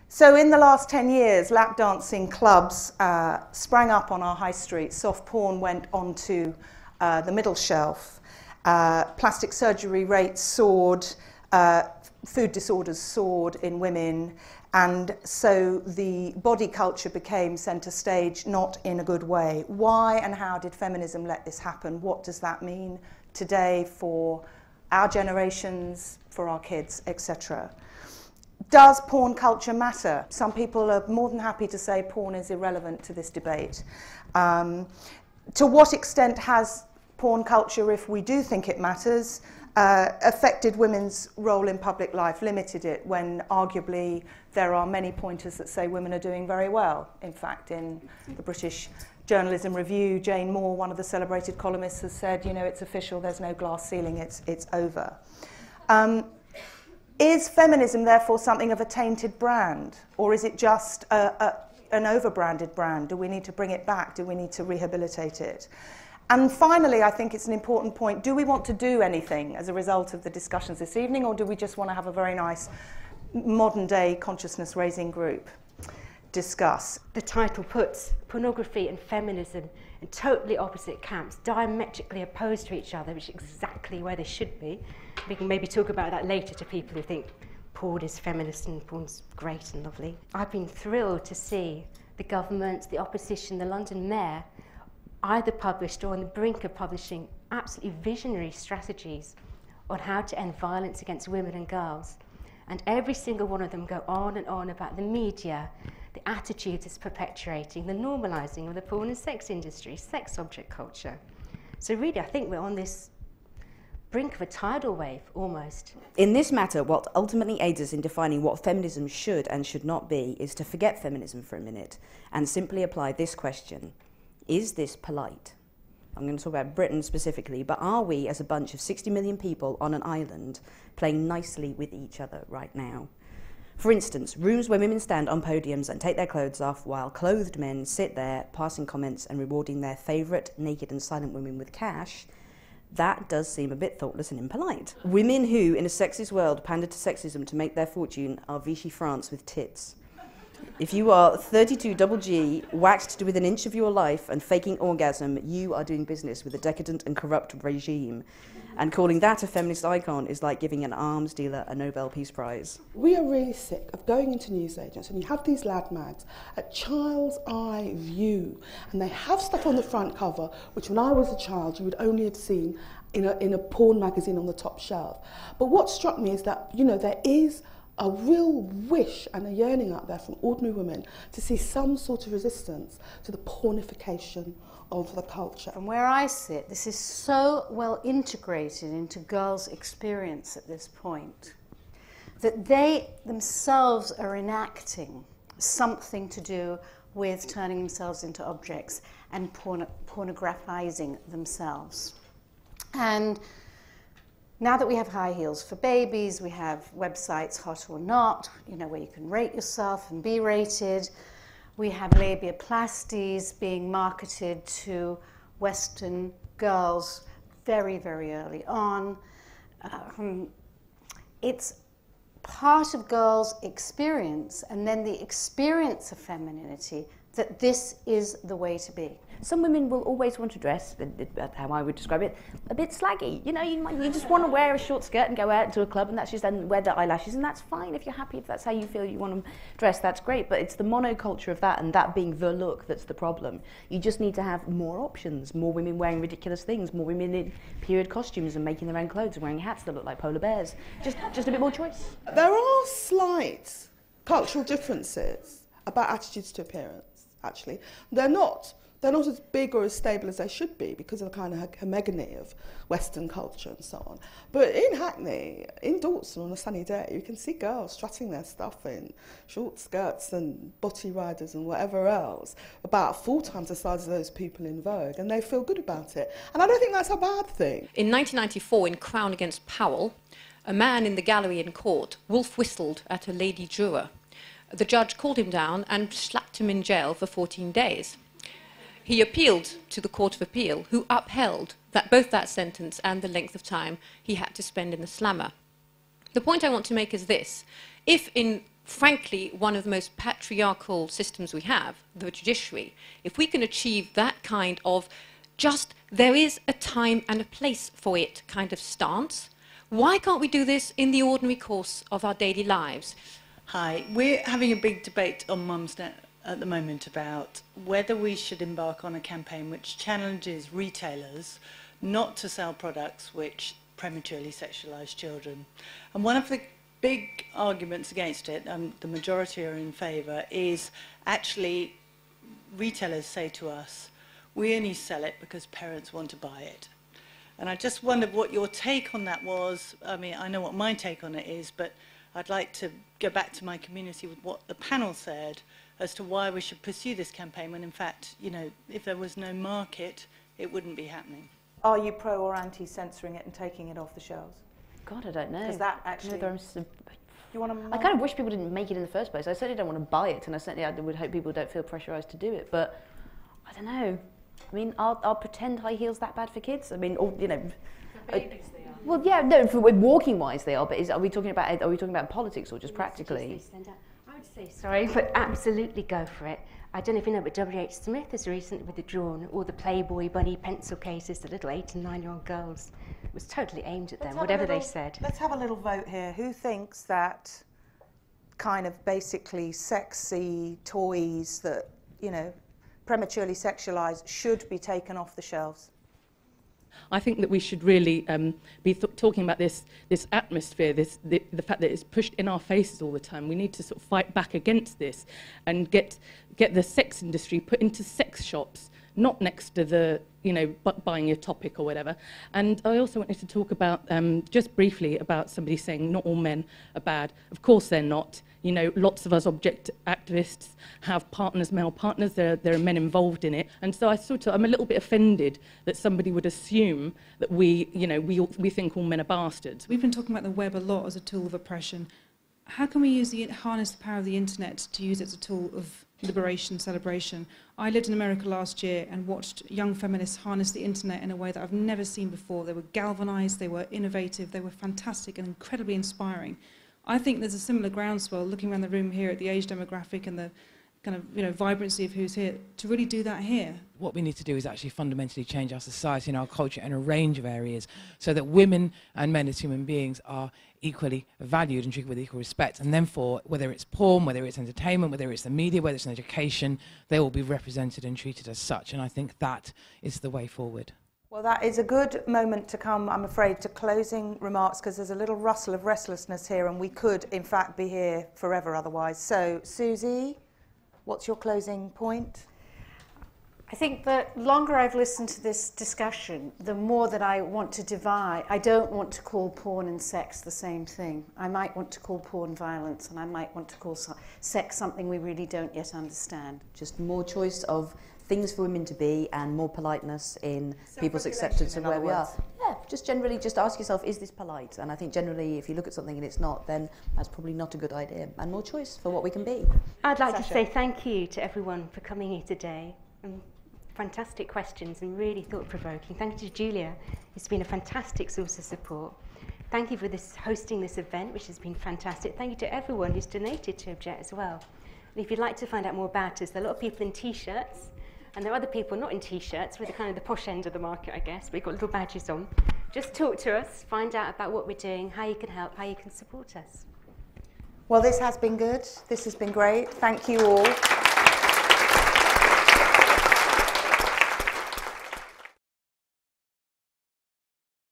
So in the last 10 years, lap dancing clubs sprang up on our high street. Soft porn went onto the middle shelf. Plastic surgery rates soared. Food disorders soared in women. And so the body culture became centre stage, not in a good way. Why and how did feminism let this happen? What does that mean today for our generations, for our kids, etc.? Does porn culture matter? Some people are more than happy to say porn is irrelevant to this debate. To what extent has porn culture, if we do think it matters, affected women's role in public life, limited it, when arguably there are many pointers that say women are doing very well? In fact, in the British Journalism Review, Jane Moore, one of the celebrated columnists, has said, you know, it's official, there's no glass ceiling, it's over. Is feminism therefore something of a tainted brand, or is it just an over-branded brand? Do we need to bring it back? Do we need to rehabilitate it? And finally, I think it's an important point, do we want to do anything as a result of the discussions this evening, or do we just want to have a very nice modern-day consciousness-raising group discuss? The title puts pornography and feminism in totally opposite camps, diametrically opposed to each other, which is exactly where they should be. We can maybe talk about that later to people who think porn is feminist and porn's great and lovely. I've been thrilled to see the government, the opposition, the London mayor, either published or on the brink of publishing absolutely visionary strategies on how to end violence against women and girls. And every single one of them go on and on about the media, the attitudes it's perpetuating, the normalising of the porn and sex industry, sex object culture. So really, I think we're on this brink of a tidal wave, almost. In this matter, what ultimately aids us in defining what feminism should and should not be is to forget feminism for a minute and simply apply this question. Is this polite? I'm going to talk about Britain specifically, but are we, as a bunch of 60 million people on an island, playing nicely with each other right now? For instance, rooms where women stand on podiums and take their clothes off while clothed men sit there passing comments and rewarding their favourite naked and silent women with cash, that does seem a bit thoughtless and impolite. Women who, in a sexist world, pander to sexism to make their fortune are Vichy France with tits. If you are 32 double G, waxed to within an inch of your life and faking orgasm, you are doing business with a decadent and corrupt regime. And calling that a feminist icon is like giving an arms dealer a Nobel Peace Prize. We are really sick of going into newsagents and you have these lad mags, a child's eye view, and they have stuff on the front cover which when I was a child you would only have seen in a porn magazine on the top shelf. But what struck me is that, you know, there is a real wish and a yearning out there from ordinary women to see some sort of resistance to the pornification of the culture. From where I sit, this is so well integrated into girls' experience at this point that they themselves are enacting something to do with turning themselves into objects and pornographizing themselves. And now that we have high heels for babies, we have websites, Hot or Not, you know, where you can rate yourself and be rated. We have labiaplasties being marketed to Western girls very, very early on. It's part of girls' experience, and then the experience of femininity, that this is the way to be. Some women will always want to dress, how I would describe it, a bit slaggy. You know, you just want to wear a short skirt and go out to a club and that's just, and wear the eyelashes, and that's fine if you're happy, if that's how you feel you want to dress, that's great. But it's the monoculture of that and that being the look that's the problem. You just need to have more options, more women wearing ridiculous things, more women in period costumes and making their own clothes and wearing hats that look like polar bears. Just a bit more choice. There are slight cultural differences about attitudes to appearance, actually. They're not as big or as stable as they should be because of the kind of homogeny of Western culture and so on. But in Hackney, in Dawson on a sunny day, you can see girls strutting their stuff in short skirts and body riders and whatever else, about 4 times the size of those people in Vogue, and they feel good about it. And I don't think that's a bad thing. In 1994, in Crown against Powell, a man in the gallery in court wolf whistled at a lady juror. The judge called him down and slapped him in jail for 14 days. He appealed to the Court of Appeal, who upheld that both that sentence and the length of time he had to spend in the slammer. The point I want to make is this. If in frankly, one of the most patriarchal systems we have, the judiciary, if we can achieve that kind of just there is a time and a place for it kind of stance, why can't we do this in the ordinary course of our daily lives? Hi, we're having a big debate on Mumsnet at the moment about whether we should embark on a campaign which challenges retailers not to sell products which prematurely sexualise children. And one of the big arguments against it, the majority are in favour, is actually retailers say to us, we only sell it because parents want to buy it. And I just wondered what your take on that was. I mean, I know what my take on it is, but I'd like to go back to my community with what the panel said as to why we should pursue this campaign when, in fact, you know, if there was no market, it wouldn't be happening. Are you pro or anti censoring it and taking it off the shelves? God, I don't know. Because that actually... You want to I kind of wish people didn't make it in the first place. I certainly don't want to buy it, and I certainly would hope people don't feel pressurised to do it. But I don't know. I mean, are pretend high heels that bad for kids? I mean, or, you know, For babies they are. Well, yeah, no. For walking wise, they are. But are we talking about politics or just practically? I would say sorry, but absolutely go for it. I don't know if you know, but W.H. Smith has recently withdrawn all the Playboy bunny pencil cases to little 8- and 9-year-old girls. It was totally aimed at them, whatever they said. Let's have a little vote here. Who thinks that kind of basically sexy toys that, you know, prematurely sexualised should be taken off the shelves? I think that we should really be talking about this atmosphere, the fact that it's pushed in our faces all the time. We need to sort of fight back against this and get the sex industry put into sex shops, not next to the, you know, buying a topic or whatever. And I also wanted to talk about, just briefly, about somebody saying not all men are bad. Of course they're not. You know, lots of us object activists have partners, male partners. There are men involved in it. And so I'm a little bit offended that somebody would assume that we think all men are bastards. We've been talking about the web a lot as a tool of oppression. How can we harness the power of the internet to use it as a tool of liberation, celebration? I lived in America last year and watched young feminists harness the internet in a way that I've never seen before. They were galvanised, they were innovative, they were fantastic and incredibly inspiring. I think there's a similar groundswell, looking around the room here at the age demographic and the kind of, you know, vibrancy of who's here, to really do that here. What we need to do is actually fundamentally change our society and our culture in a range of areas so that women and men as human beings are equally valued and treated with equal respect. And then for whether it's porn, whether it's entertainment, whether it's the media, whether it's an education, they will be represented and treated as such. And I think that is the way forward. Well, that is a good moment to come, I'm afraid, to closing remarks, because there's a little rustle of restlessness here and we could, in fact, be here forever otherwise. So, Susie, what's your closing point? I think the longer I've listened to this discussion, the more that I want to divide. I don't want to call porn and sex the same thing. I might want to call porn violence, and I might want to call sex something we really don't yet understand. Just more choice of things for women to be and more politeness in people's acceptance of where we are. Yeah, just generally just ask yourself, is this polite? And I think generally if you look at something and it's not, then that's probably not a good idea. And more choice for what we can be. I'd like to say thank you to everyone for coming here today. Fantastic questions and really thought-provoking. Thank you to Julia, who's been a fantastic source of support. Thank you for hosting this event, which has been fantastic. Thank you to everyone who's donated to Object as well. And if you'd like to find out more about us, there are a lot of people in T-shirts, and there are other people not in T-shirts, with the kind of the posh end of the market, I guess. We've got little badges on. Just talk to us, find out about what we're doing, how you can help, how you can support us. Well, this has been good. This has been great. Thank you all.